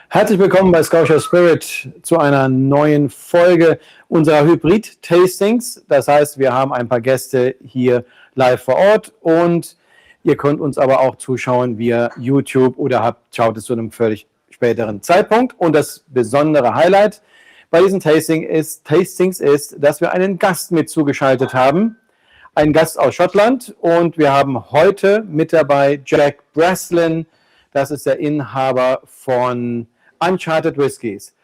Herzlich willkommen bei Scotia Spirit zu einer neuen Folge unserer Hybrid-Tastings. Das heißt, wir haben ein paar Gäste hier live vor Ort und ihr könnt uns aber auch zuschauen via YouTube oder schaut es zu einem völlig späteren Zeitpunkt. Und das besondere Highlight bei diesen Tastings ist, dass wir einen Gast mit zugeschaltet haben. Einen Gast aus Schottland, und wir haben heute mit dabei Jack Breslin. Das ist der Inhaber von Uncharted Whiskies.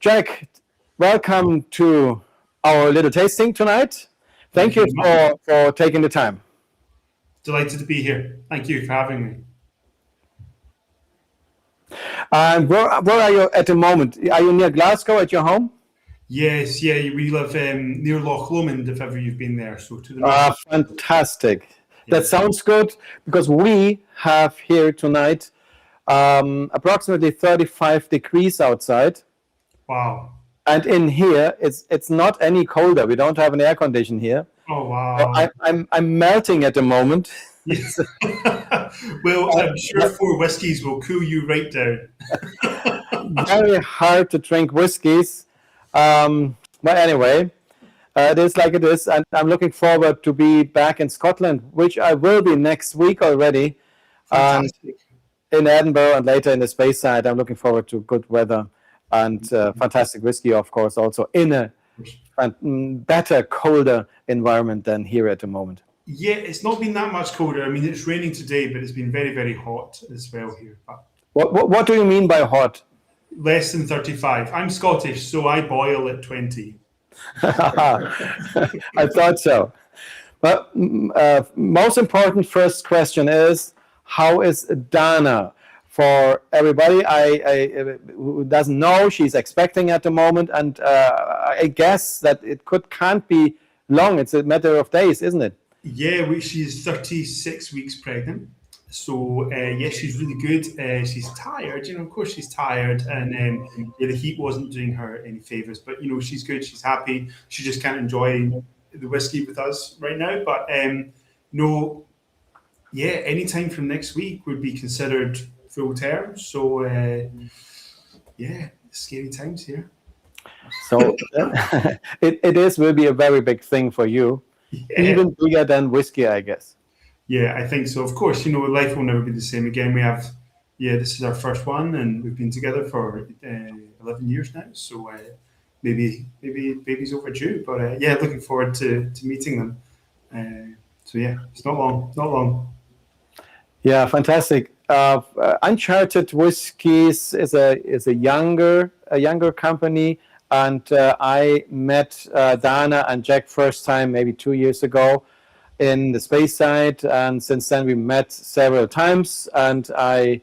Jack, welcome to our little tasting tonight. Thank you for taking the time. Delighted to be here. Thank you for having me. Where are you at the moment? Are you near Glasgow at your home? Yes, yeah, we live near Loch Lomond, if ever you've been there. So to the north. Fantastic. Yeah. That sounds good, because we have here tonight approximately 35 degrees outside. Wow. And in here, it's not any colder. We don't have an air condition here. Oh, wow. I'm melting at the moment. Yes. Well, I'm sure 4 whiskies will cool you right down. Very hard to drink whiskies. But anyway, it is like it is. And I'm looking forward to be back in Scotland, which I will be next week already. Fantastic. In Edinburgh and later in the Speyside. I'm looking forward to good weather and fantastic whiskey, of course, also in a better, colder environment than here at the moment. Yeah, it's not been that much colder. I mean, it's raining today, but it's been very, very hot as well here. What do you mean by hot? Less than 35. I'm Scottish, so I boil at 20. I thought so. But most important first question is, how is Dana? For everybody who doesn't know, she's expecting at the moment, and I guess that it can't be long. It's a matter of days, isn't it? Yeah, she's 36 weeks pregnant. So, yeah, she's really good. She's tired, of course she's tired. And yeah, the heat wasn't doing her any favors. But, she's good. She's happy. She just can't enjoy the whiskey with us right now. But, no, yeah, any time from next week would be considered full term. So, yeah, scary times here. So, it will be a very big thing for you. Yeah. Even bigger than whiskey, I guess. Yeah, I think so. Of course, life will never be the same again. We have, this is our first one, and we've been together for 11 years now. So maybe baby's overdue, but yeah, looking forward to meeting them. So yeah, it's not long. Yeah, fantastic. Uncharted Whiskies is a younger company, and I met Dana and Jack first time maybe 2 years ago in the Speyside, and since then we met several times, and I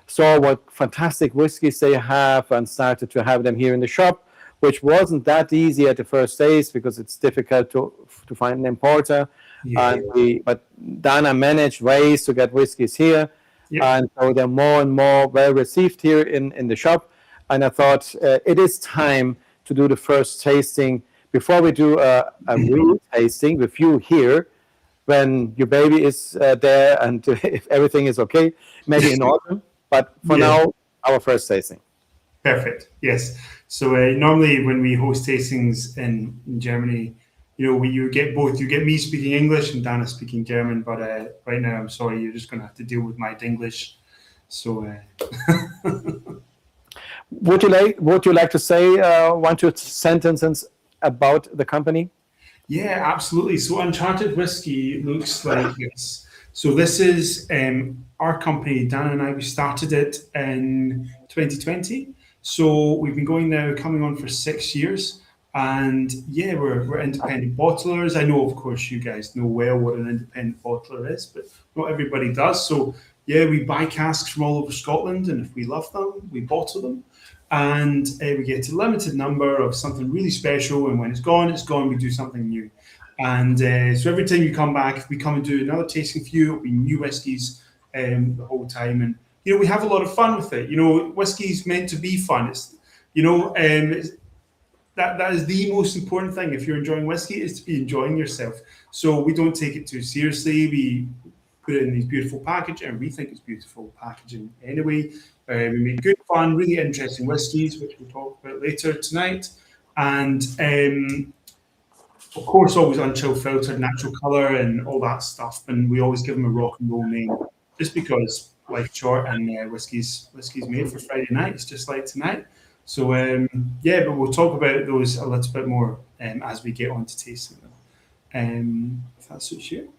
saw what fantastic whiskies they have and started to have them here in the shop, which wasn't that easy at the first days because it's difficult to find an importer. Yeah. But Dana managed ways to get whiskies here. Yeah. And so they're more and more well received here in the shop. And I thought it is time to do the first tasting before we do a real tasting with you here, when your baby is there and if everything is okay, maybe in autumn. But for now, our first tasting. Perfect. Yes. So normally when we host tastings in Germany, you get both. You get me speaking English and Dana speaking German. But right now, I'm sorry, you're just going to have to deal with my Dinglish. So. Would you like to say 1 2 sentences about the company? Yeah, absolutely. So Uncharted Whisky looks like this. So this is our company. Dana and I, we started it in 2020. So we've been going now, coming on for 6 years. And yeah, we're independent bottlers. I know, of course, you guys know well what an independent bottler is, but not everybody does. So yeah, we buy casks from all over Scotland, and if we love them, we bottle them. And we get a limited number of something really special, and when it's gone, we do something new. And so every time you come back, if we come and do another tasting for you, it'll be new whiskies the whole time. And we have a lot of fun with it. Whiskey's meant to be fun. That is the most important thing. If you're enjoying whiskey, is to be enjoying yourself. So we don't take it too seriously. We put it in these beautiful packaging, and we think it's beautiful packaging anyway. We make good, fun, really interesting whiskies, which we'll talk about later tonight. And of course, always unchill filtered, natural colour, and all that stuff. And we always give them a rock and roll name, just because life's short and whiskey's made for Friday nights, just like tonight. So but we'll talk about those a little bit more as we get on to tasting them. If that suits you.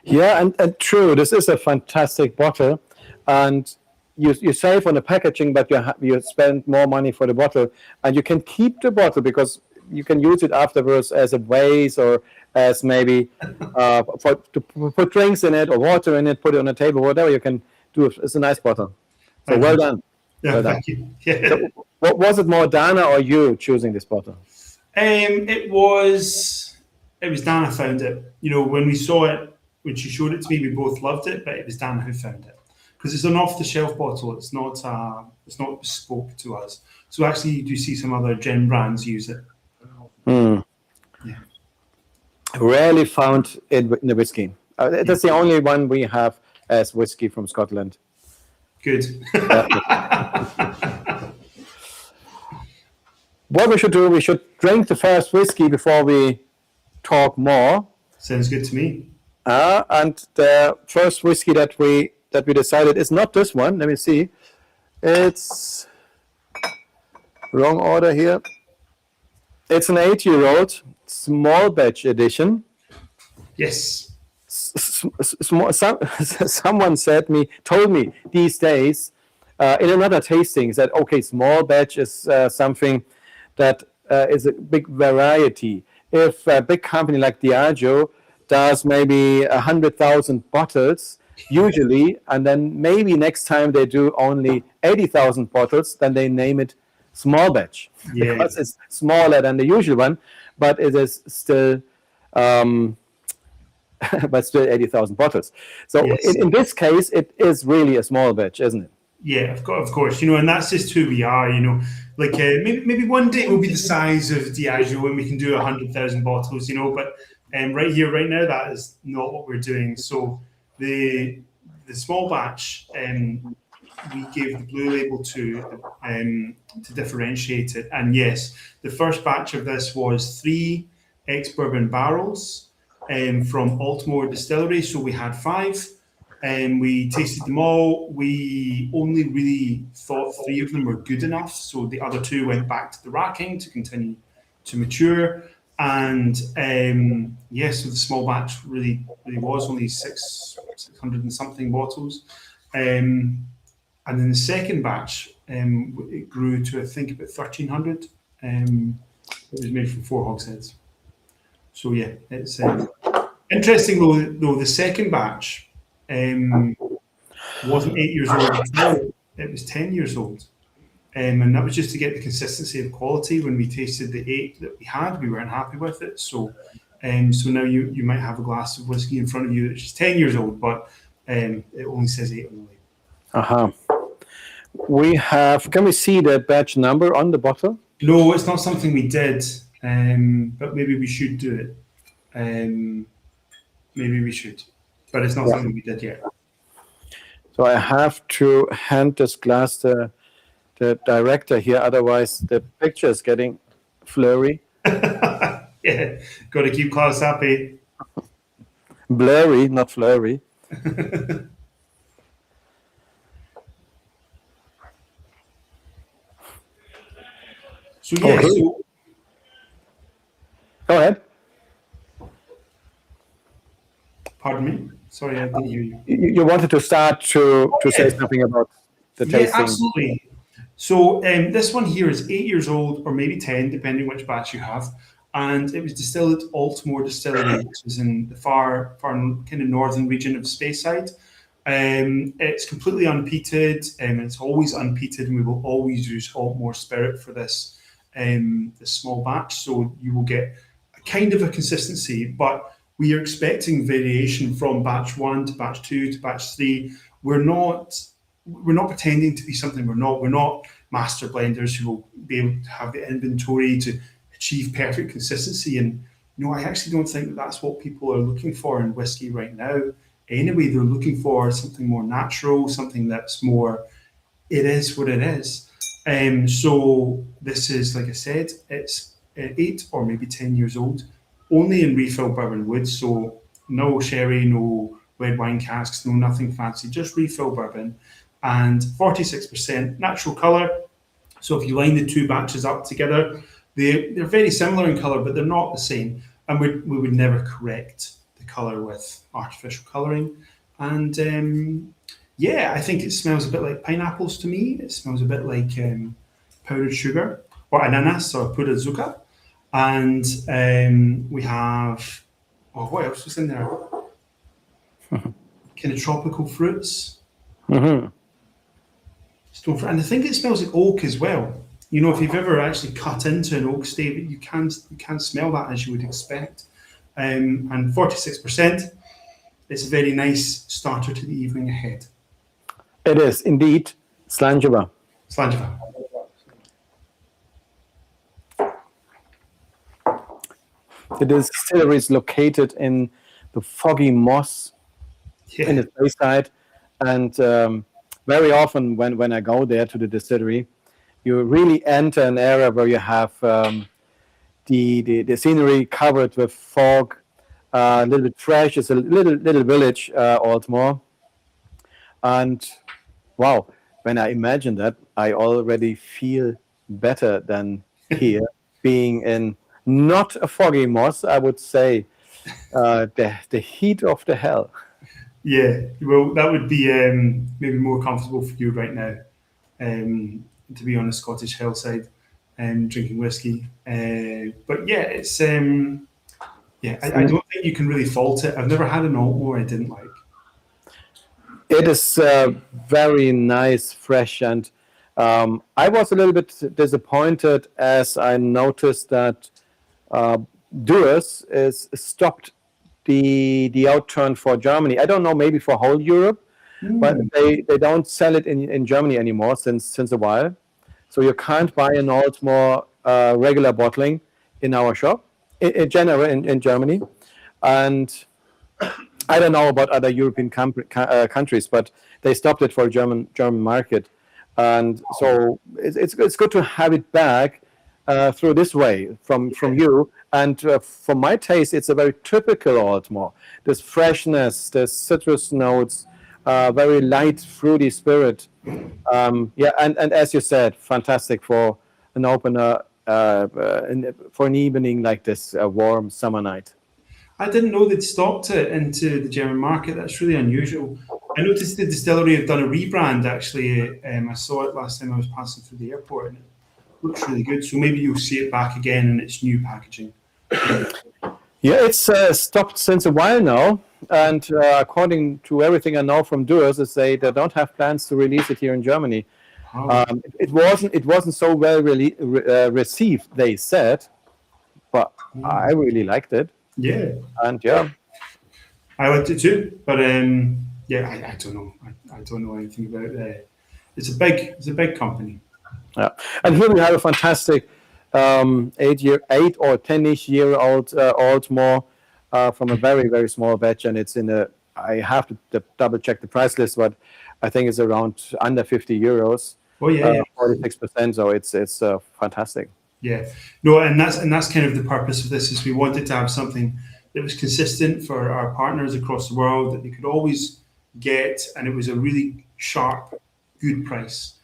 Yeah, and true. This is a fantastic bottle, and you save on the packaging, but you spend more money for the bottle, and you can keep the bottle because you can use it afterwards as a vase or as maybe to put drinks in it or water in it, put it on the table, whatever you can do. It's a nice bottle. So well done. Yeah, well done. Thank you. Yeah. So, what was it more, Dana or you choosing this bottle? It was Dana found it. When we saw it, when she showed it to me, we both loved it, but it was Dana who found it because it's an off-the-shelf bottle. It's not bespoke to us. So actually, you do see some other gin brands use it. Yeah. Rarely found it in the whiskey. That's the only one we have as whiskey from Scotland. Good. What we should do, we should drink the first whiskey before we talk more. Sounds good to me. And the first whiskey that we decided is not this one. Let me see. It's wrong order here. It's an 8-year-old small batch edition. Yes. Someone told me these days in another tasting that okay, small batch is something that is a big variety. If a big company like Diageo does maybe 100,000 bottles usually, and then maybe next time they do only 80,000 bottles, then they name it small batch because it's smaller than the usual one, but it is still but still 80,000 bottles. So in this case, it is really a small batch, isn't it? Yeah, of course. And that's just who we are. Like maybe one day we'll be the size of Diageo and we can do 100,000 bottles. But right here, right now, that is not what we're doing. So the small batch, we gave the blue label to differentiate it. And yes, the first batch of this was 3 ex-bourbon barrels from Altmore Distillery. So we had 5. And we tasted them all. We only really thought 3 of them were good enough. So the other 2 went back to the racking to continue to mature. And so the small batch really was only 600 and something bottles. And then the second batch, it grew to, I think, about 1,300. It was made from 4 hogsheads. So yeah, it's interesting though the second batch wasn't 8 years old at all. It was 10 years old. And that was just to get the consistency of quality. When we tasted the 8 that we had, we weren't happy with it. So now you might have a glass of whiskey in front of you that's just 10 years old, but it only says 8 on the label. We have, can we see the batch number on the bottle? No, it's not something we did, but maybe we should do it. Maybe we should, but it's not something we did yet. So I have to hand this glass to the director here, otherwise the picture is getting flurry. Yeah, got to keep Klaus happy. Blurry, not flurry. So yeah, okay. Go ahead. Pardon me? Sorry, I didn't hear you. You wanted to start to say something about the tasting. Yeah, absolutely. So this one here is 8 years old, or maybe 10, depending which batch you have. And it was distilled at Altmore Distillery, which is in the far kind of northern region of Speyside. It's completely unpeated, and it's always unpeated, and we will always use Altmore spirit for this small batch. So you will get a kind of a consistency, but we are expecting variation from batch 1 to batch 2 to batch 3. We're not we're not pretending to be something we're not. We're not master blenders who will be able to have the inventory to achieve perfect consistency. And I actually don't think that that's what people are looking for in whiskey right now. Anyway, they're looking for something more natural, something that's more, it is what it is. So this is, like I said, it's 8 or maybe 10 years old, only in refill bourbon wood. So no sherry, no red wine casks, no nothing fancy, just refill bourbon. And 46% natural colour. So if you line the two batches up together, they're very similar in colour, but they're not the same. And we would never correct the colour with artificial colouring. And I think it smells a bit like pineapples to me. It smells a bit like powdered sugar or ananas or pura zucca. And we have, what else was in there? Kind of tropical fruits. Mm-hmm. Stone fruit. And I think it smells like oak as well. If you've ever actually cut into an oak stave, you can smell that as you would expect. And 46%, it's a very nice starter to the evening ahead. It is indeed Slanjava. Slanjava. The distillery is located in the foggy moss in the Speyside, and very often when I go there to the distillery, you really enter an area where you have the scenery covered with fog, a little bit fresh. It's a little village, Altmore, and wow, when I imagine that, I already feel better than here, being in not a foggy moss, I would say, the heat of the hell. Yeah, well, that would be maybe more comfortable for you right now, to be on the Scottish hillside and drinking whiskey. But yeah, it's I don't think you can really fault it. I've never had an Altmore I didn't like. It is very nice, fresh, and I was a little bit disappointed as I noticed that Duras is stopped the outturn for Germany. I don't know, maybe for whole Europe, but they don't sell it in Germany anymore since a while. So you can't buy an Altmore regular bottling in our shop in general in Germany, and I don't know about other European countries, but they stopped it for German market, and so it's good to have it back through this way from you. And for my taste, it's a very typical Altmore. This freshness, the citrus notes, very light, fruity spirit. And as you said, fantastic for an opener for an evening like this, a warm summer night. I didn't know they'd stopped it into the German market. That's really unusual. I noticed the distillery have done a rebrand, actually. I saw it last time I was passing through the airport, and it looks really good. So maybe you'll see it back again in its new packaging. Yeah, it's stopped since a while now. And according to everything I know from Duras, they don't have plans to release it here in Germany. Oh. It wasn't so well received, they said, but I really liked it. Yeah. And yeah, I liked it too, but I don't know. I don't know anything about it. It's a big company. Yeah, and here we have a fantastic 8 or 10-ish-year-old Altmore from a very, very small batch, and it's I have to double check the price list, but I think it's around under 50 euros. Oh yeah, 46%. So it's fantastic. Yeah, no, and that's kind of the purpose of this. Is we wanted to have something that was consistent for our partners across the world that they could always get, and it was a really sharp, good price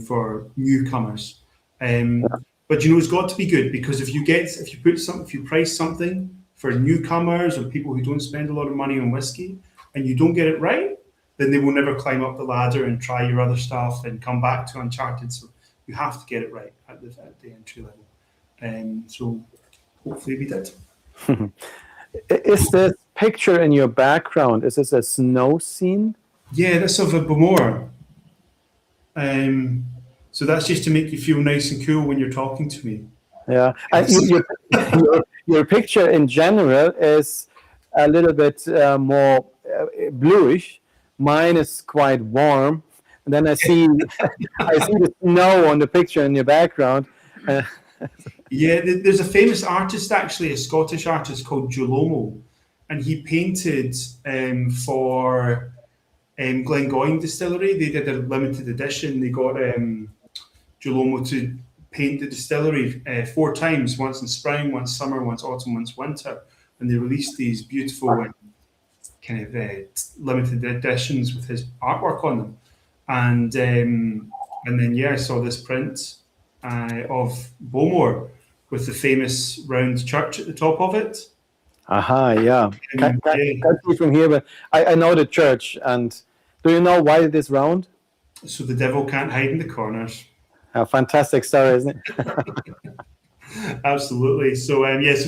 for newcomers. But it's got to be good, because if you price something for newcomers or people who don't spend a lot of money on whiskey and you don't get it right, then they will never climb up the ladder and try your other stuff and come back to Uncharted. So you have to get it right at the entry level. So hopefully we did. Is this picture in your background, is this a snow scene? Yeah, that's of a Bumor. So that's just to make you feel nice and cool when you're talking to me. Yeah, and your picture in general is a little bit more bluish. Mine is quite warm, and then I see I see the snow on the picture in your background. Yeah, there's a famous artist, actually, a Scottish artist called Giolomo, and he painted for Glengoyne Distillery. They did a limited edition. They got Giolomo to paint the distillery 4 times, once in spring, once summer, once autumn, once winter. And they released these beautiful kind of limited editions with his artwork on them. And then, yeah, I saw this print of Bowmore with the famous round church at the top of it. Aha, yeah. Can't see from here, but I know the church. And do you know why it is round? So the devil can't hide in the corners. A fantastic story, isn't it? Absolutely. So yes,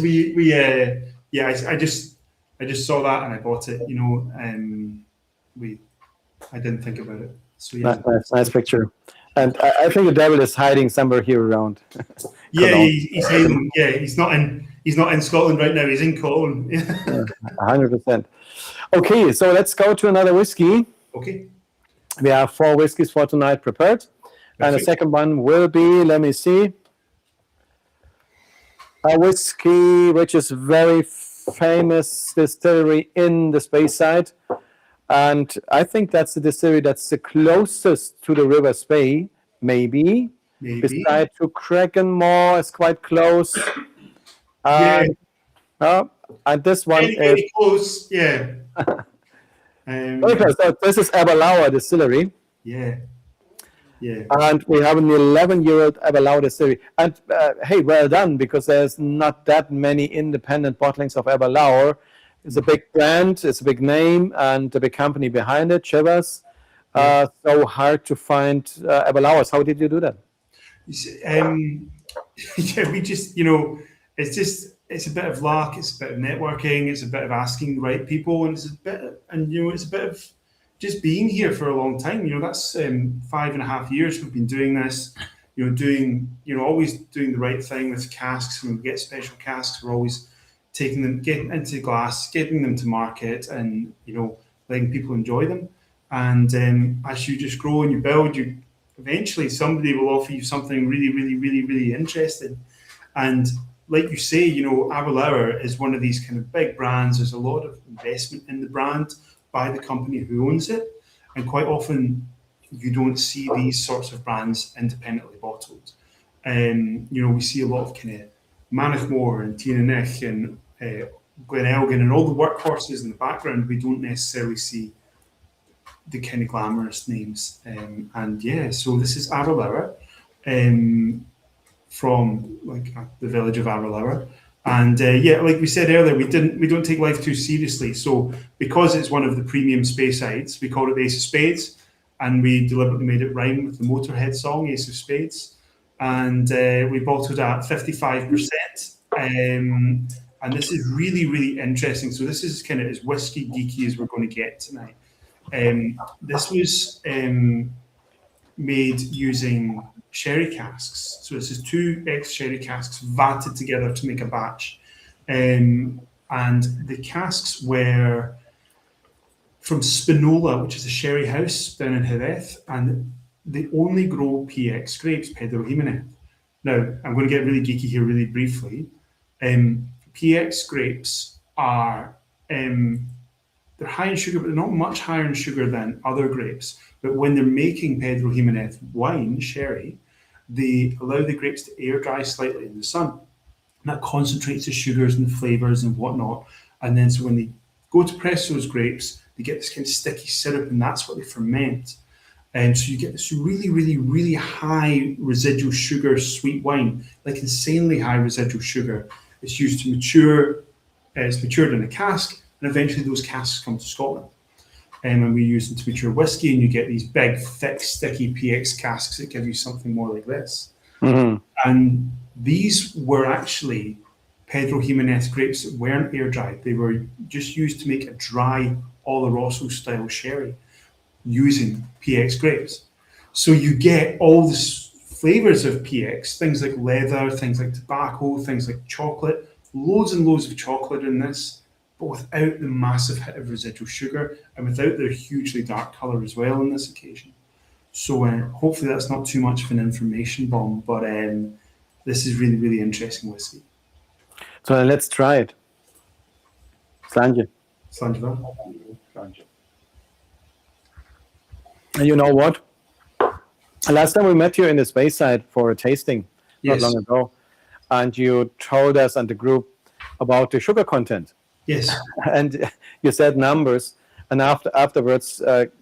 I just saw that and I bought it. You know, I didn't think about it. So yeah, nice picture. And I think the devil is hiding somewhere here around. Yeah, he's hiding. Yeah, he's not in Scotland right now. He's in Cologne. 100%. Okay, so let's go to another whiskey. Okay. We have 4 whiskeys for tonight prepared. Perfect. And the second one will be, let me see, a whiskey which is very famous distillery in the Speyside. And I think that's the distillery that's the closest to the River Spey, maybe. Beside to Craigenmore is quite close. And this one is very close. Yeah. Okay, so this is Aberlour Distillery. Yeah. Yeah. And we have an 11-year-old Aberlour Distillery. And hey, well done, because there's not that many independent bottlings of Aberlour. It's a big brand, it's a big name, and a big company behind it, Chivas. So hard to find Aberlours. How did you do that? Yeah, we just, it's a bit of luck, it's a bit of networking, it's a bit of asking the right people, and it's a bit of just being here for a long time. That's 5.5 years we've been doing this. Always doing the right thing with casks. When we get special casks, we're always getting into glass, getting them to market, and letting people enjoy them. And as you just grow and you build, eventually somebody will offer you something really, really, really, really interesting. And like you say, Aberlour is one of these kind of big brands. There's a lot of investment in the brand by the company who owns it. And quite often you don't see these sorts of brands independently bottled. We see a lot of kind of Manachmore and Tiernaich and Glenelgin and all the workhorses in the background. We don't necessarily see the kind of glamorous names. So this is Aberlour from the village of Aberlour. And like we said earlier, we don't take life too seriously. So because it's one of the premium Speysides, we call it the Ace of Spades, and we deliberately made it rhyme with the Motorhead song Ace of Spades. And we bottled at 55%. And this is really, really interesting. So this is kind of as whiskey geeky as we're going to get tonight. This was made using sherry casks. So this is 2 ex-sherry casks vatted together to make a batch. And the casks were from Spinola, which is a sherry house down in Jerez, and they only grow PX grapes, Pedro Jimenez. Now, I'm going to get really geeky here really briefly. PX grapes are they're high in sugar, but they're not much higher in sugar than other grapes. But when they're making Pedro Jimenez wine, sherry, they allow the grapes to air dry slightly in the sun. And that concentrates the sugars and the flavors and whatnot. And then so when they go to press those grapes, they get this kind of sticky syrup, and that's what they ferment. And so you get this really, really, really high residual sugar sweet wine, like insanely high residual sugar. It's used to mature, it's matured in a cask, and eventually those casks come to Scotland. And we use them to mature whiskey, and you get these big, thick, sticky PX casks that give you something more like this. Mm-hmm. And these were actually Pedro Jimenez grapes that weren't air dried. They were just used to make a dry Oloroso style sherry using PX grapes. So you get all the flavors of PX, things like leather, things like tobacco, things like chocolate, loads and loads of chocolate in this, but without the massive hit of residual sugar and without their hugely dark colour as well on this occasion. So hopefully that's not too much of an information bomb, but this is really, really interesting whiskey. So let's try it. Sanje. Slanjava. And you know what? Last time we met you in the Speyside for a tasting, not Yes. long ago, and you told us and the group about the sugar content. Yes. And you said numbers, and afterwards,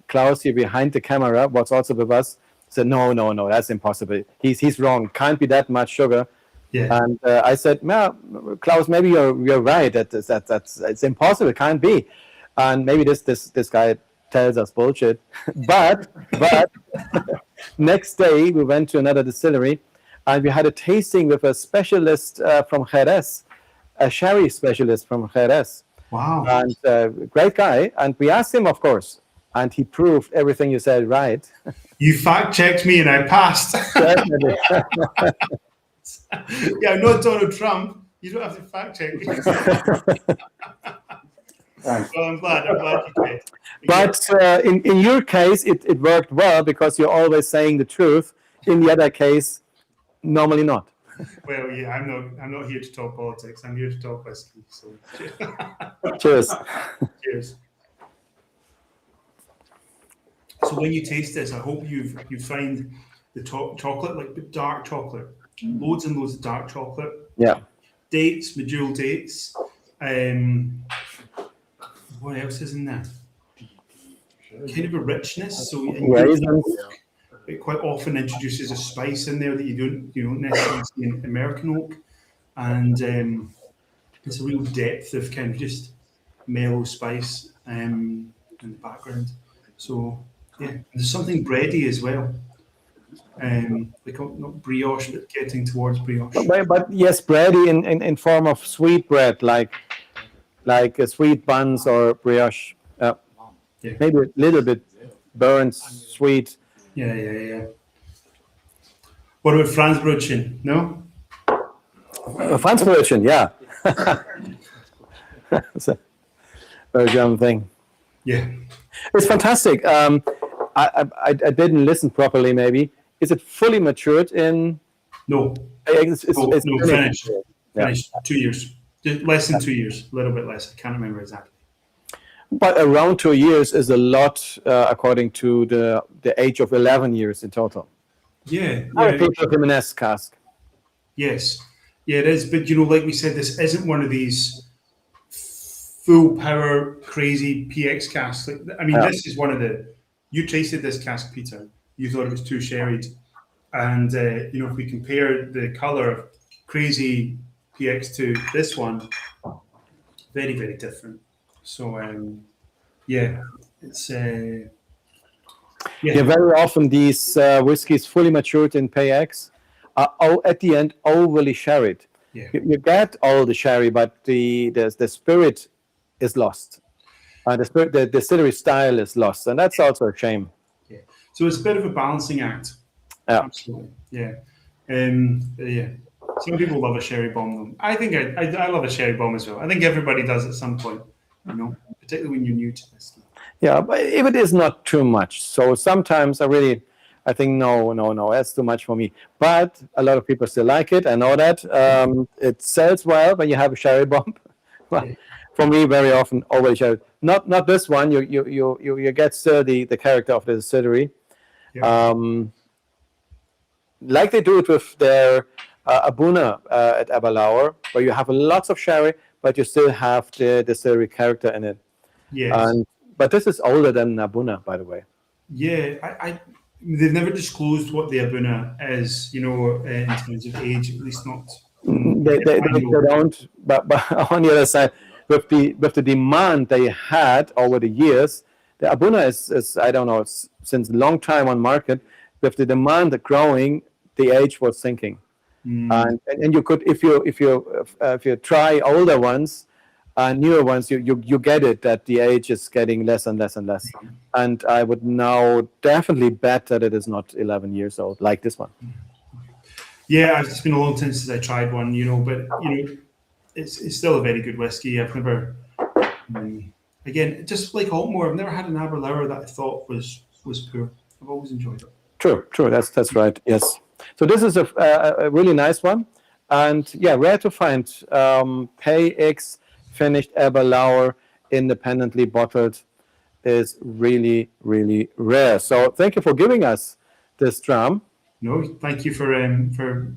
Klaus here behind the camera was also with us. Said, no, that's impossible. He's wrong. Can't be that much sugar. Yeah. And I said, well, Klaus, maybe you're right. That's it's impossible. Can't be. And maybe this guy tells us bullshit. But next day we went to another distillery, and we had a tasting with a specialist from Jerez, a sherry specialist from Jerez. Wow. And great guy. And we asked him, of course, and he proved everything you said right. You fact checked me and I passed. Definitely. Yeah, I'm not Donald Trump. You don't have to fact check me. Well, I'm glad you did. But in your case, it worked well because you're always saying the truth. In the other case, normally not. Well, yeah, I'm not here to talk politics. I'm here to talk whiskey. So Cheers. cheers. So when you taste this, I hope you find the chocolate, like dark chocolate, loads and loads of dark chocolate. Yeah. Dates, medjool dates. What else is in there? Kind of a richness. So Raisins. it quite often introduces a spice in there that you don't necessarily see in American oak, and it's a real depth of kind of just mellow spice in the background. So yeah, there's something bready as well. Like not brioche, but getting towards brioche. But yes, bready in form of sweet bread, like sweet buns or brioche. Yeah. Maybe a little bit burnt, sweet. Yeah. What about Franzbrötchen? No? Franzbrötchen, yeah. It's a very German thing. Yeah. It's fantastic. I didn't listen properly, maybe. Is it fully matured in? No. It's Finished. Yeah. Finished. 2 years. Less than 2 years. A little bit less. I can't remember exactly. But around 2 years is a lot, according to the age of 11 years in total. Yeah. Pedro Jimenez cask. Yes. Yeah, it is. But, like we said, this isn't one of these full power, crazy PX casks. This is one of you tasted this cask, Peter. You thought it was too sherried. And, if we compare the color of crazy PX to this one, very, very different. So, it's... Very often these whiskies fully matured in PX are at the end overly sherried. Yeah. You get all the sherry, but the spirit is lost. The distillery style is lost, and that's also a shame. Yeah. So it's a bit of a balancing act. Yeah. Absolutely. Yeah. Yeah. Some people love a sherry bomb, though. I think I love a sherry bomb as well. I think everybody does at some point, particularly when you're new to this. Yeah, but if it is not too much. So sometimes I think, no, that's too much for me. But a lot of people still like it. I know that. It sells well when you have a sherry bomb. Well, for me, very often, always sherry. Not this one. You get still the character of the distillery. Yeah. Like they do it with their Abuna at Aberlour, where you have lots of sherry, but you still have the distillery character in it. Yes. But this is older than Abuna, by the way. Yeah, they've never disclosed what the Abuna is, in terms of age, at least not. They don't. But on the other side, with the demand they had over the years, the Abuna is I don't know, since a long time on market. With the demand growing, the age was sinking. And you could, if you try older ones, newer ones, you get it that the age is getting less and less and less. And I would now definitely bet that it is not 11 years old like this one. Yeah, it's been a long time since I tried one, but it's still a very good whiskey. I've never, again, just like Altmore, I've never had an Aberlour that I thought was poor. I've always enjoyed it. True. That's right. Yes. So this is a really nice one, and yeah, rare to find. PX finished Aberlour, independently bottled, is really, really rare. So thank you for giving us this drum. No, thank you for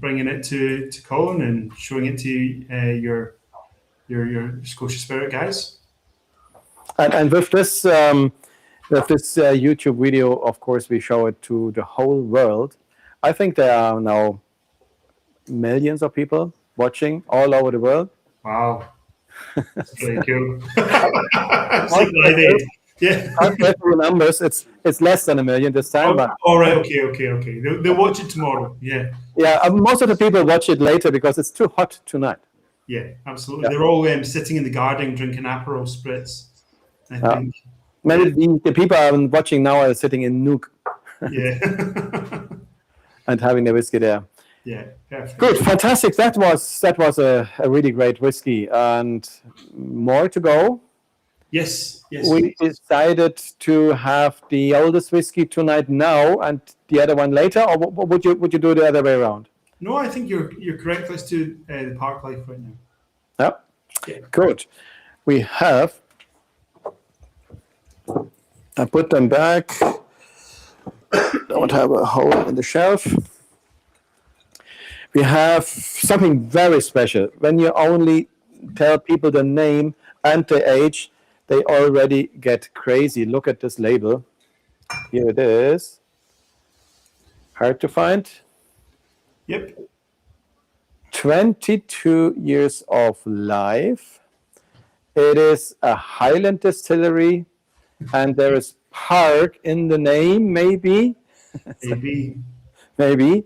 bringing it to Colin and showing it to your Scotia Spirit guys. And with this YouTube video, of course, we show it to the whole world. I think there are now millions of people watching all over the world. Wow, that's pretty cool. It's yeah. I'll get the numbers. It's less than 1 million this time. But all right. Okay. They'll watch it tomorrow. Yeah. Yeah. Most of the people watch it later because it's too hot tonight. Yeah, absolutely. Yeah. They're all sitting in the garden drinking Aperol spritz. I think. Maybe the people I'm watching now are sitting in Nuuk. Yeah. And having the whiskey there. Yeah, perfect. Good, fantastic. That was a really great whiskey, and more to go. Yes. We decided to have the oldest whiskey tonight now, and the other one later, or would you do the other way around? No, I think you're correct. Let's do the Park Life right now. Yeah. Good. We have. I put them back. Don't have a hole in the shelf. We have something very special. When you only tell people the name and the age, they already get crazy. Look at this label. Here it is. Hard to find. Yep. 22 years of life. It is a Highland distillery, and there is Park in the name, maybe. Maybe.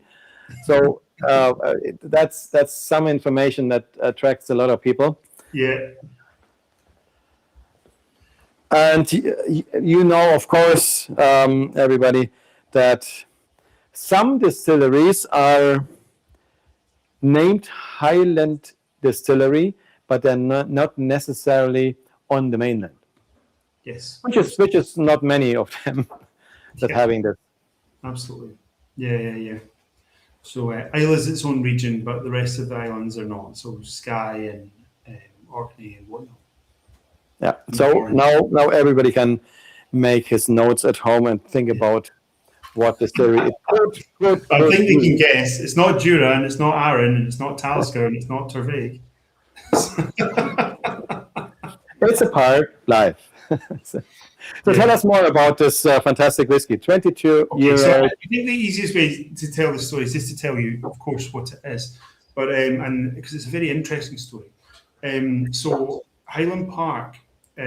So that's some information that attracts a lot of people. Yeah. And you know, of course, everybody, that some distilleries are named Highland Distillery, but they're not necessarily on the mainland. Yes. Which is not many of them that having this. Absolutely. Yeah. So Isle is its own region, but the rest of the islands are not. So Skye and Orkney and whatnot. Yeah. So now everybody can make his notes at home and think about what distillery it could. I think they can guess. It's not Jura, and it's not Arran, and it's not Talisker, and it's not Turveig. It's a Park Life. So tell us more about this fantastic whiskey. 22-year-old. So I think the easiest way to tell the story is just to tell you, of course, what it is, but and because it's a very interesting story. So Highland Park, back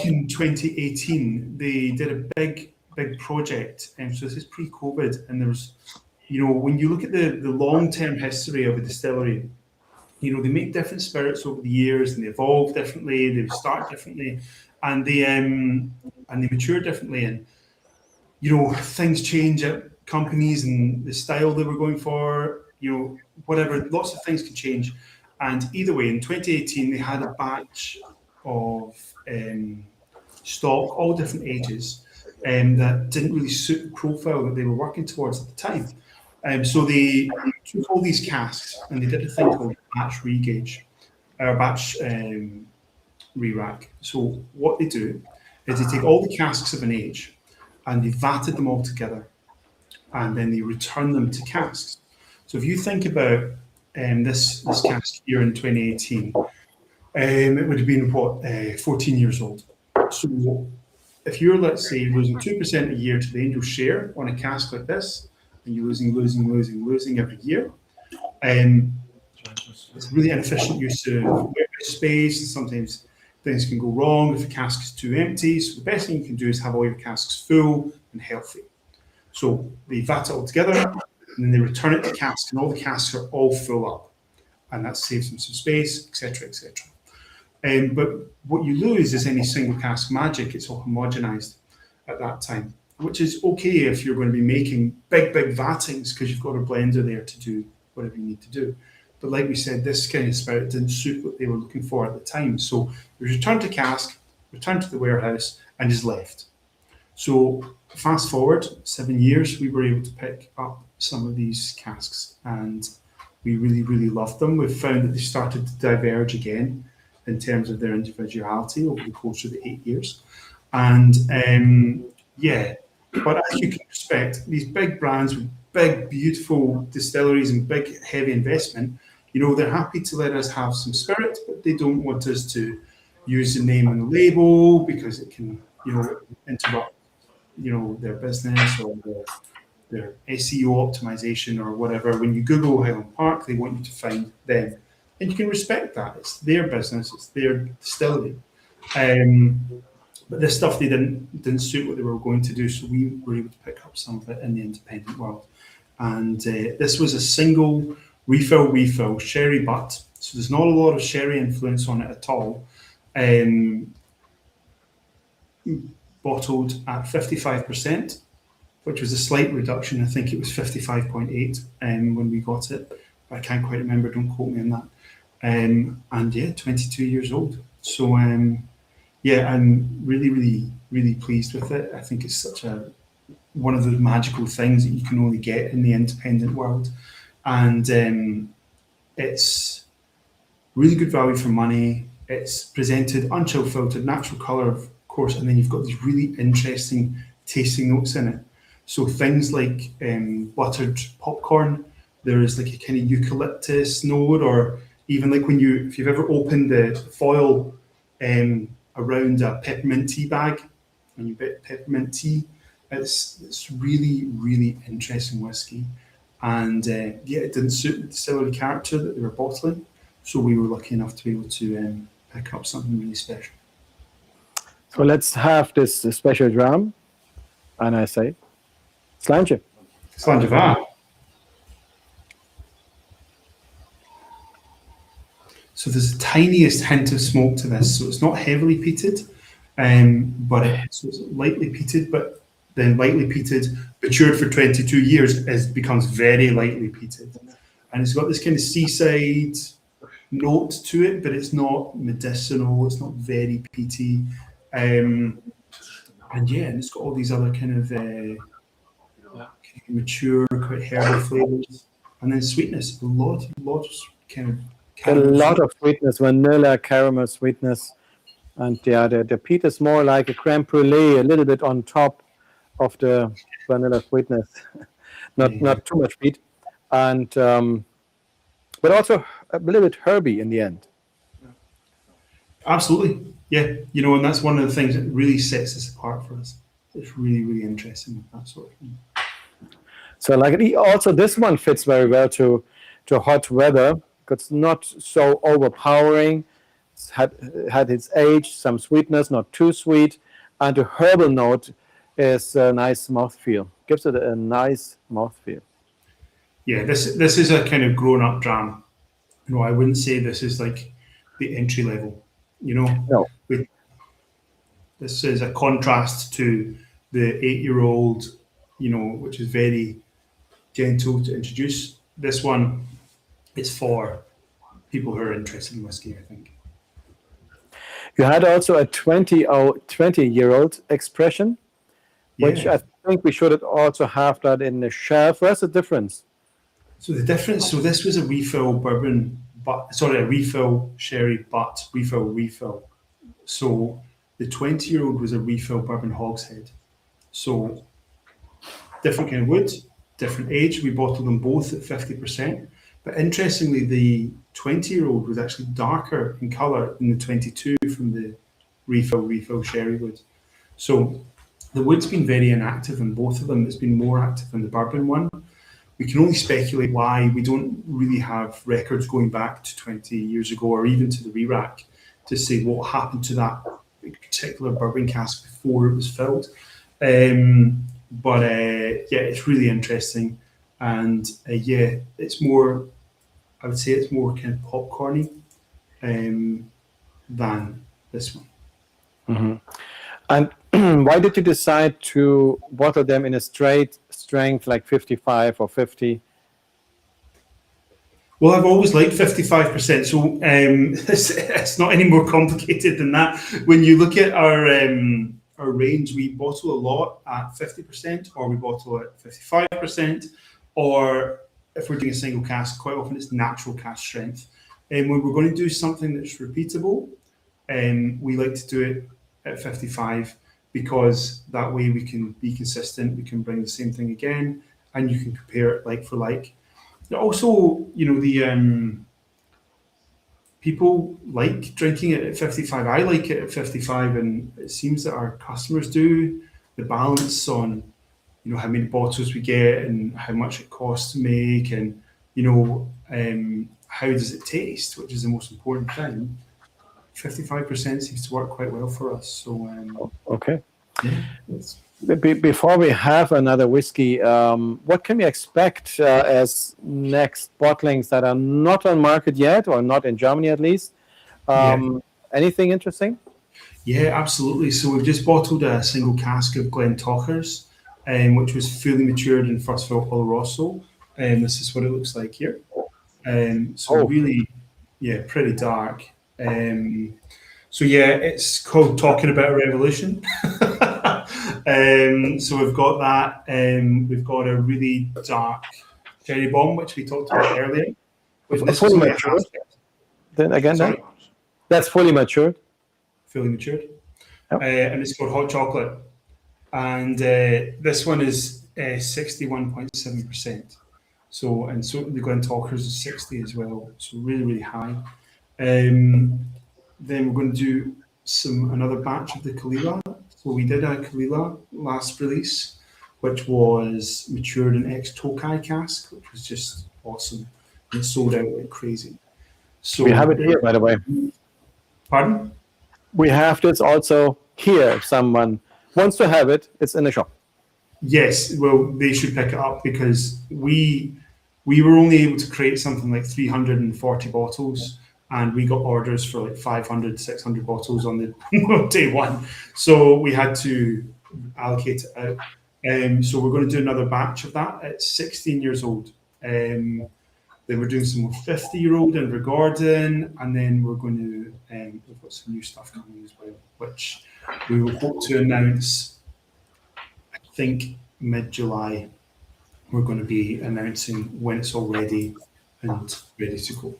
in 2018, they did a big project, and so this is pre-COVID, and there was, when you look at the long-term history of a distillery, they make different spirits over the years, and they evolve differently, they start differently, and they mature differently, and things change at companies and the style they were going for, whatever, lots of things can change. And either way, in 2018, they had a batch of stock, all different ages, that didn't really suit the profile that they were working towards at the time. So they took all these casks and they did a thing called batch regauge, or batch re-rack. So what they do is they take all the casks of an age and they vatted them all together, and then they return them to casks. So if you think about this cask here in 2018, it would have been 14 years old. So if you're, let's say, losing 2% a year to the Angel share on a cask like this, and you're losing every year, it's a really inefficient use of space. Sometimes things can go wrong if the cask is too empty. So the best thing you can do is have all your casks full and healthy. So they vat it all together, and then they return it to cask, and all the casks are all full up, and that saves them some space, etc., etc. But what you lose is any single cask magic. It's all homogenized at that time, which is okay if you're going to be making big vattings, because you've got a blender there to do whatever you need to do. But like we said, this kind of spirit didn't suit what they were looking for at the time. So it was returned to cask, returned to the warehouse, and is left. So fast forward 7 years, we were able to pick up some of these casks, and we really, really loved them. We've found that they started to diverge again in terms of their individuality over the course of the 8 years. And yeah, but as you can expect, these big brands with big, beautiful distilleries and big, heavy investment, you know, they're happy to let us have some spirit, but they don't want us to use the name on the label because it can, you know, interrupt, you know, their business or their SEO optimization or whatever. When you Google Highland Park, they want you to find them, and you can respect that. It's their business, it's their distillery. But this stuff they didn't suit what they were going to do, so we were able to pick up some of it in the independent world. And this was a single refill sherry butt, so there's not a lot of sherry influence on it at all. Bottled at 55%, which was a slight reduction. I think it was 55.8 when we got it. I can't quite remember, don't quote me on that. And yeah, 22 years old. So yeah, I'm really, really, really pleased with it. I think it's such one of the magical things that you can only get in the independent world. And it's really good value for money. It's presented unchill filtered, natural colour, of course, and then you've got these really interesting tasting notes in it. So things like buttered popcorn, there is like a kind of eucalyptus note, or even like if you've ever opened the foil around a peppermint tea bag and you bit peppermint tea, it's really, really interesting whiskey. And yeah, it didn't suit the distillery character that they were bottling, so we were lucky enough to be able to pick up something really special. So let's have this special dram, and I say, Sláinte. Sláinte bha. So there's the tiniest hint of smoke to this, so it's not heavily peated, but it's lightly peated, but then lightly peated, matured for 22 years, becomes very lightly peated. And it's got this kind of seaside note to it, but it's not medicinal, it's not very peaty. And yeah, and it's got all these other kind of mature, quite herbal flavors, and then sweetness. A lot of kind of of sweetness, vanilla, caramel sweetness, and yeah, the peat is more like a creme brulee, a little bit on top of the vanilla sweetness, not too much peat, and but also a little bit herby in the end. Absolutely, yeah. You know, and that's one of the things that really sets this apart for us. It's really, really interesting, that sort of thing. So, like, also this one fits very well to hot weather. It's not so overpowering. It's had its age, some sweetness, not too sweet, and the herbal note is a nice mouthfeel. Gives it a nice mouthfeel. Yeah, this is a kind of grown-up dram. No, I wouldn't say this is like the entry level. You know, no. This is a contrast to the 8-year-old, you know, which is very gentle to introduce. This one is for people who are interested in whiskey, I think. You had also a 20-year-old expression, which I think we should also have that in the shelf. What's the difference? So the difference, so this was a refill bourbon, a refill sherry, but refill. So the 20-year-old was a refill bourbon hogshead. So different kind of wood, different age. We bottled them both at 50%. But interestingly, the 20-year-old was actually darker in colour than the 22 from the refill sherry wood. So the wood's been very inactive in both of them. It's been more active in the bourbon one. We can only speculate why. We don't really have records going back to 20 years ago or even to the re-rack to say what happened to that particular bourbon cask before it was filled. But yeah, it's really interesting. And yeah, it's more, I would say it's more kind of popcorny than this one. Mm-hmm. And why did you decide to bottle them in a straight strength like 55 or 50? Well, I've always liked 55%, so it's not any more complicated than that. When you look at our our range, we bottle a lot at 50%, or we bottle at 55%, or if we're doing a single cask, quite often it's natural cask strength. And when we're going to do something that's repeatable, we like to do it at 55, because that way we can be consistent, we can bring the same thing again, and you can compare it like for like. Also, the people like drinking it at 55. I like it at 55, and it seems that our customers do. The balance on, how many bottles we get and how much it costs to make, and how does it taste, which is the most important thing. 55% seems to work quite well for us. So Okay. yeah, Before we have another whiskey, what can we expect as next bottlings that are not on market yet, or not in Germany at least? Anything interesting? Yeah, absolutely. So we've just bottled a single cask of Glentochers, which was fully matured in first fill Oloroso. This is what it looks like here. Really, pretty dark. So it's called Talking About a Revolution. So we've got that. We've got a really dark cherry bomb, which we talked about earlier. Fully matured. Then again, Sorry? That's fully matured. Fully matured. Yep. And it's called Hot Chocolate. And this one is 61.7%. So the Glentochers is 60 as well. So really, really high. Then we're going to do another batch of the Kalila. So we did a Kalila last release, which was matured in ex-Tokai cask, which was just awesome. It sold out like crazy. So we have it here, by the way. Pardon? We have this also here. If someone wants to have it, it's in the shop. Yes, well, they should pick it up, because we were only able to create something like 340 bottles, and we got orders for like 500, 600 bottles on the day one. So we had to allocate it out. So we're going to do another batch of that. It's 16 years old. Then we're doing some more 50-year-old in Gordon, and then we're going to, we've got some new stuff coming as well, which we will hope to announce, I think, mid-July. We're going to be announcing when it's all ready and ready to go.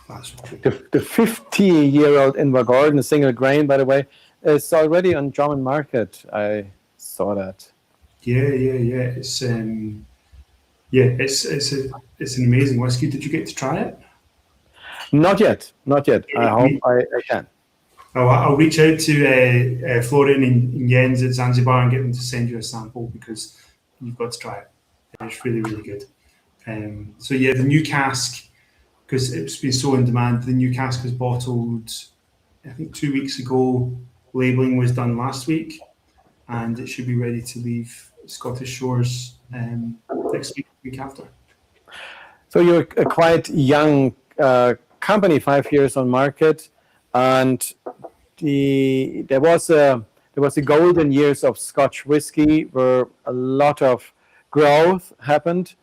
That's the 50-year-old Invergordon, a single grain, by the way, is already on German market. I saw that. Yeah. It's an amazing whiskey. Did you get to try it? Not yet. I hope I can. I'll reach out to Florian and Jens at Zanzibar and get them to send you a sample, because you've got to try it. It's really, really good. The new cask, because it's been so in demand, the new cask was bottled, I think, 2 weeks ago. Labelling was done last week, and it should be ready to leave Scottish shores next week after. So you're a quite young company, 5 years on market, and there was a golden years of Scotch whiskey where a lot of growth happened,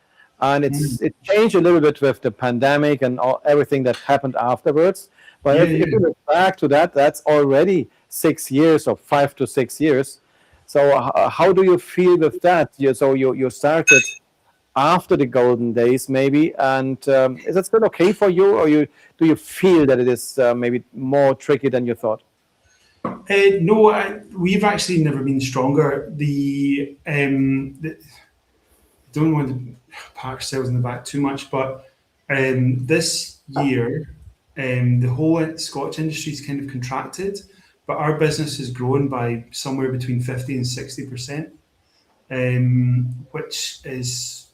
and it changed a little bit with the pandemic and everything that happened afterwards. But if you look back to that, that's already 6 years, or 5 to 6 years. So how do you feel with that? So you started after the golden days, maybe, and is it still okay for you, or do you feel that it is maybe more tricky than you thought? No, we've actually never been stronger. Don't want to pat ourselves in the back too much, but this year the whole Scotch industry's kind of contracted, but our business has grown by somewhere between 50 and 60%, which is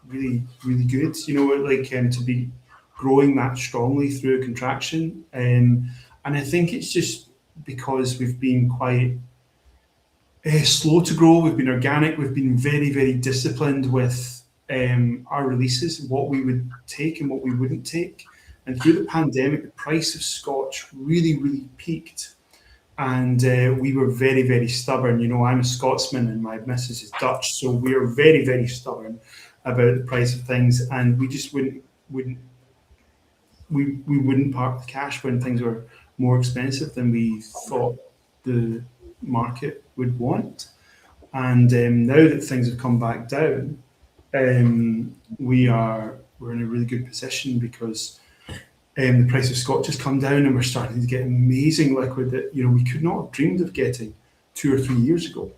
really, really good. To be growing that strongly through a contraction, and I think it's just because we've been quite slow to grow. We've been organic. We've been very, very disciplined with our releases, what we would take and what we wouldn't take. And through the pandemic, the price of Scotch really, really peaked. And we were very, very stubborn. I'm a Scotsman and my missus is Dutch, so we are very, very stubborn about the price of things, and we just wouldn't park the cash when things were more expensive than we thought the market would want. And now that things have come back down, we're in a really good position because the price of Scotch has come down, and we're starting to get amazing liquid that we could not have dreamed of getting 2 or 3 years ago.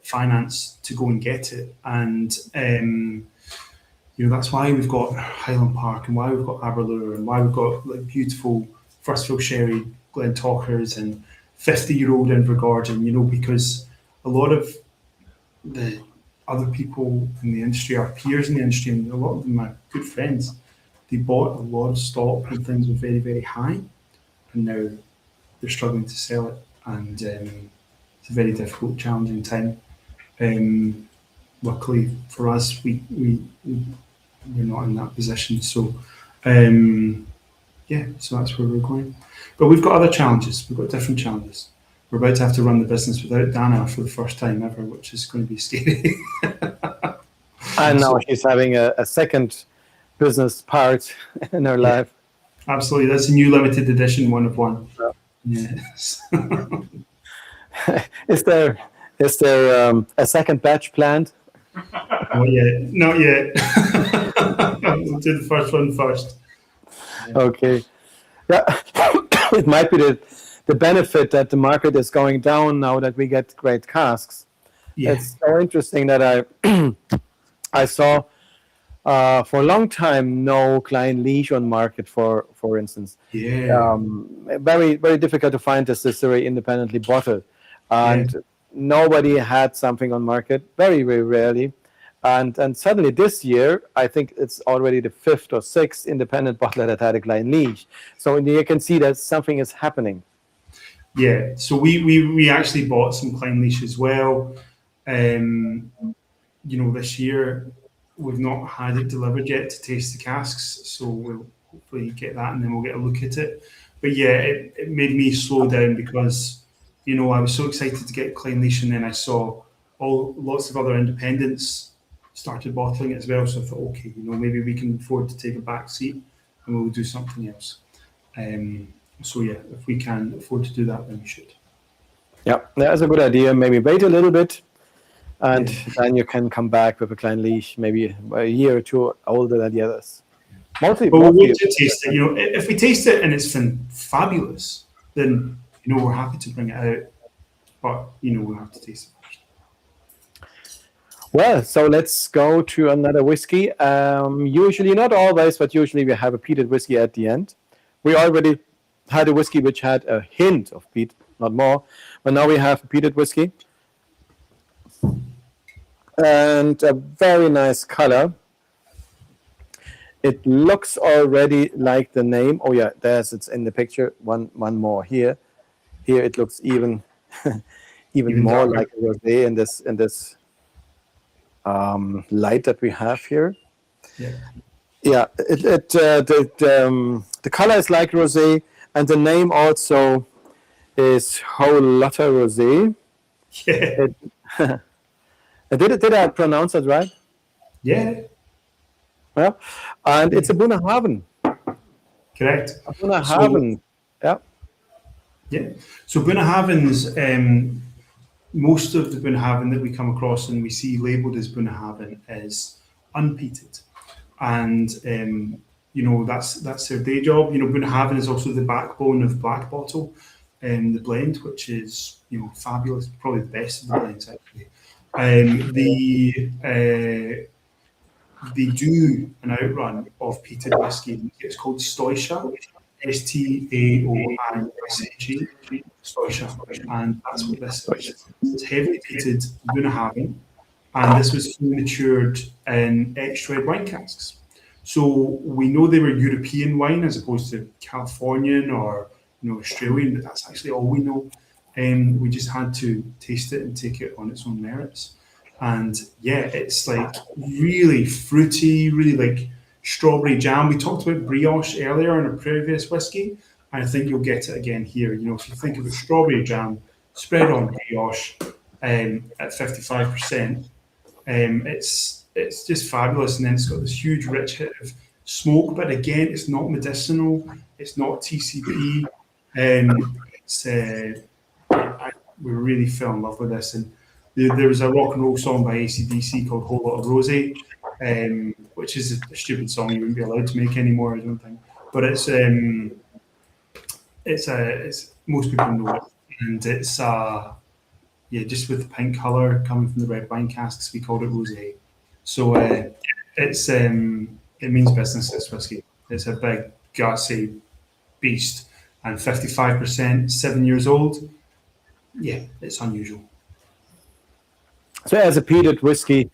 Finance to go and get it, and that's why we've got Highland Park, and why we've got Aberlour, and why we've got like beautiful first fill sherry Glentochers and 50-year-old Invergordon. Because a lot of the other people in the industry, our peers in the industry, and a lot of them are good friends, they bought a lot of stock when things were very, very high, and now they're struggling to sell it, and it's a very difficult, challenging time. Luckily for us, we're not in that position. So, so that's where we're going. But we've got other challenges. We've got different challenges. We're about to have to run the business without Dana for the first time ever, which is going to be scary. And now she's having a second business part in her life. Absolutely. That's a new limited edition one of one. Yes. Is there a second batch planned? Not yet. We'll do the first one first. Okay. Yeah, it might be the benefit that the market is going down now that we get great casks. Yeah. It's so interesting that I saw for a long time no Klein Liege on market, for instance. Yeah. Very, very difficult to find distillery independently bottled, and nobody had something on market, very, very rarely. And suddenly this year, I think it's already the 5th or 6th independent bottler that had a Klein Liege. So you can see that something is happening. Yeah, so we actually bought some Klein Liege as well. This year we've not had it delivered yet to taste the casks, so we'll hopefully get that and then we'll get a look at it. But yeah, it made me slow down because I was so excited to get Klein Liege, and then I saw lots of other independents started bottling it as well. So I thought, okay, maybe we can afford to take a back seat and we'll do something else. So yeah, if we can afford to do that, then we should. Yeah, that's a good idea. Maybe wait a little bit, and then you can come back with a Klein Liege, maybe a year or two older than the others. Mostly, we'll wait to taste it. If we taste it and it's fabulous, then we're happy to bring it out. But we'll have to taste it first. Well, so let's go to another whiskey. Usually, not always, but usually we have a peated whiskey at the end. We already had a whiskey which had a hint of peat, not more, but now we have a peated whiskey. And a very nice color. It looks already like the name. Oh yeah, it's in the picture. One more here. Here it looks even more darker, like a rosé in this light that we have here. Yeah. The color is like rosé, and the name also is Lotta Rosé. Yeah. Did I pronounce that right? Yeah. Well, and it's a Bunnahabhain. Correct. A Bunnahabhain. Yeah. So Bunnahabhain's, most of the Bunnahabhain that we come across and we see labelled as Bunnahabhain is unpeated, and that's their day job. Bunnahabhain is also the backbone of Black Bottle, the blend, which is fabulous, probably the best of the blends actually. They do an outrun of peated whiskey. It's called Scotia, Staoishe, Scotia, and that's what this is. It's heavily peated Bunnahabhain, and this was matured in extra red wine casks. So we know they were European wine as opposed to Californian or Australian, but that's actually all we know. We just had to taste it and take it on its own merits. And yeah, it's like really fruity, really like strawberry jam. We talked about brioche earlier in a previous whiskey, and I think you'll get it again here. If you think of a strawberry jam spread on brioche at 55%, it's just fabulous. And then it's got this huge rich hit of smoke, but again, it's not medicinal, it's not TCP. we really fell in love with this. And there was a rock and roll song by AC/DC called "Whole Lot of Rosé," which is a stupid song you wouldn't be allowed to make anymore, I don't think. But it's most people know it, and it's just with the pink colour coming from the red wine casks, we called it rosé. So it means business. This whiskey. It's a big gutsy beast, and 55%, 7 years old. Yeah, it's unusual. So as a peated whiskey,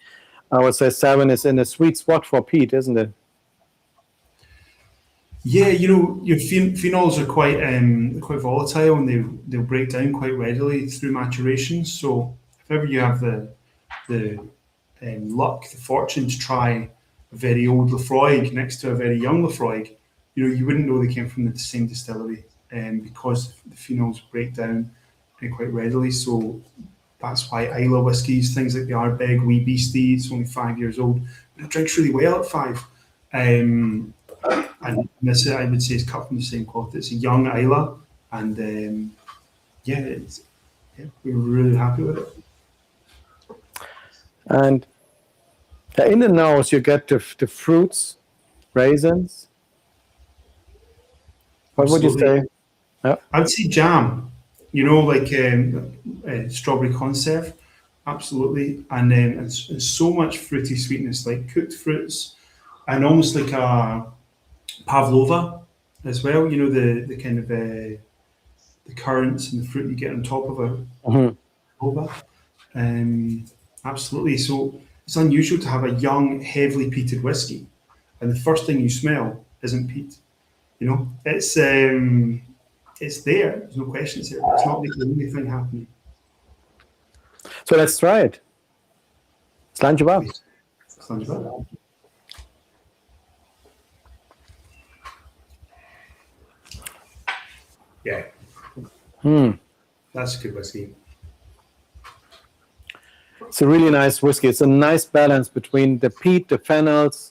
I would say 7 is in a sweet spot for peat, isn't it? Yeah, your phenols are quite volatile, and they'll break down quite readily through maturation. So if ever you have the luck, the fortune to try a very old Lafroig next to a very young Lafroig, you wouldn't know they came from the same distillery, because the phenols break down quite readily. So that's why Islay whiskies, things like the Ardbeg Wee Beastie, it's only 5 years old, but it drinks really well at 5. And this, I would say, is cut from the same cloth. It's a young Islay, and we were really happy with it. And in the nose, you get the fruits, raisins. What would you say? I would say jam. Like strawberry conserve, absolutely, and so much fruity sweetness, like cooked fruits, and almost like a pavlova as well. The kind of the currants and the fruit you get on top of a pavlova. Absolutely. So it's unusual to have a young, heavily peated whiskey, and the first thing you smell isn't peat. It's there. There's no question it's there. It's not the only thing happening. So let's try it. Slanjabab. Yeah. That's a good whiskey. It's a really nice whiskey. It's a nice balance between the peat, the phenols,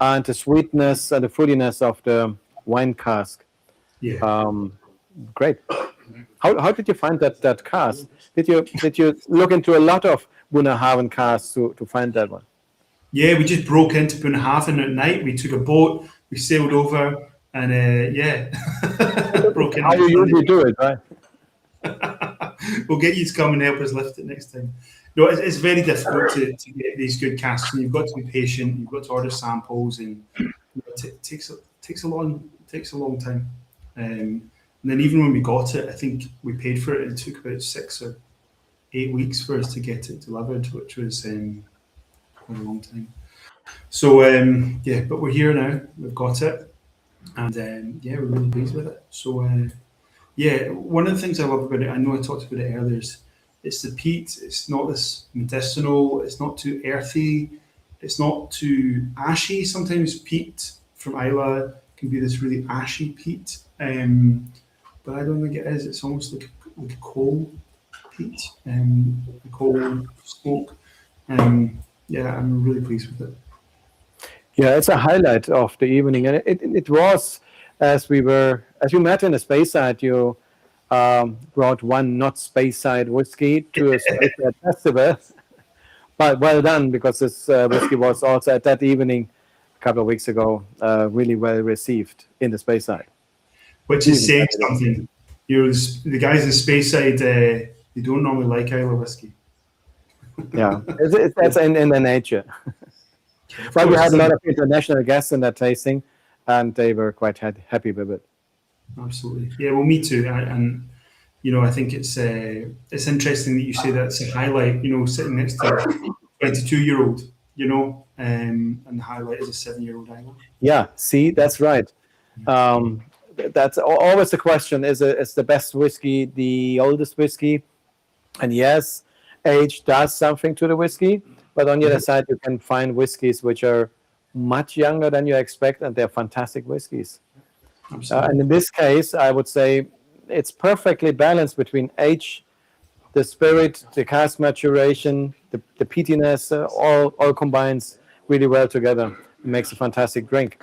and the sweetness and the fruitiness of the wine cask. Yeah. Great. How did you find that cask? Did you look into a lot of Bunnahabhain casks to find that one? Yeah, we just broke into Bunnahabhain at night. We took a boat, we sailed over, and broke in. How you usually do it, right? We'll get you to come and help us lift it next time. No, it's very difficult to get these good casks, and you've got to be patient. You've got to order samples, and it takes a long time. And then even when we got it, I think we paid for it. It took about 6 or 8 weeks for us to get it delivered, which was quite a long time. So but we're here now. We've got it, and we're really pleased with it. So one of the things I love about it, I know I talked about it earlier, is it's the peat. It's not this medicinal. It's not too earthy. It's not too ashy. Sometimes peat from Islay can be this really ashy peat. But I don't think it is. It's almost like a coal peat, a coal smoke. I'm really pleased with it. Yeah, it's a highlight of the evening, and it was as we met in the Speyside. You brought one not Speyside whiskey to a Speyside festival, but well done, because this whiskey was also at that evening a couple of weeks ago really well received in the Speyside. Which is saying something. The guys in Speyside, they don't normally like Islay whiskey. Yeah, that's in their nature. Well, we had a lot of international guests in that tasting, and they were quite happy with it. Absolutely. Yeah, well, me too. And I think it's interesting that you say that's a highlight. Sitting next to a 22-year-old. And the highlight is a 7-year-old Islay. Yeah. See, that's right. That's always the question: is the best whiskey the oldest whiskey? And yes, age does something to the whiskey, but on the other side, you can find whiskeys which are much younger than you expect, and they're fantastic whiskeys. And in this case, I would say it's perfectly balanced between age, the spirit, the cask maturation, the peatiness, all combines really well together. It makes a fantastic drink.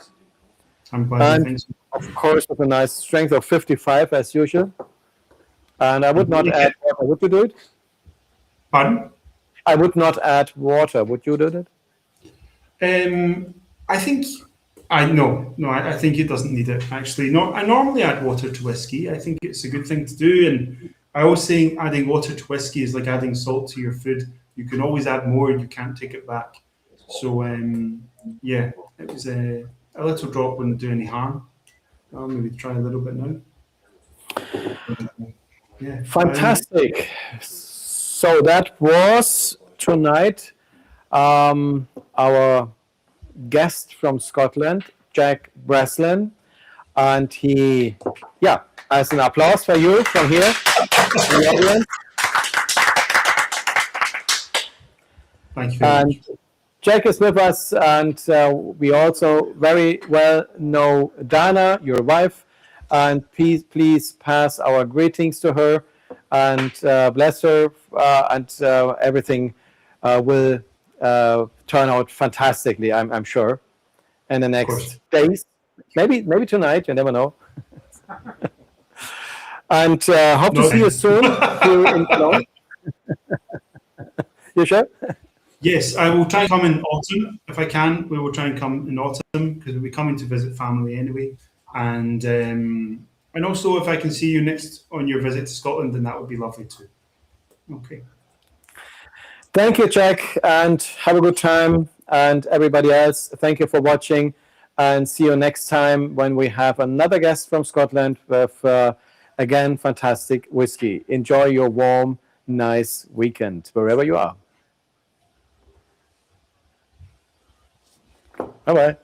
I'm glad you think so. Of course, with a nice strength of 55 as usual. And I would not add water. Would you do it? Pardon? I would not add water. Would you do it? I think I think it doesn't need it actually. No, I normally add water to whiskey. I think it's a good thing to do, and I always say adding water to whiskey is like adding salt to your food. You can always add more; you can't take it back. So yeah, it was a little drop wouldn't do any harm. I'll maybe try a little bit now. Yeah, Fantastic. So that was tonight our guest from Scotland, Jack Breslin, and he, as an applause for you from here, the audience. Thank you very much. Jack is with us, and we also very well know Dana, your wife, and please pass our greetings to her, and bless her, and everything will turn out fantastically, I'm sure, in the next days. Maybe tonight, you never know. And hope to see you soon here in Cologne. You sure? Yes, I will try and come in autumn if I can. We will try and come in autumn because we'll be coming to visit family anyway. And also if I can see you next on your visit to Scotland, then that would be lovely too. Okay. Thank you, Jack, and have a good time. And everybody else, thank you for watching, and see you next time when we have another guest from Scotland with, again, fantastic whiskey. Enjoy your warm, nice weekend, wherever you are. Bye-bye.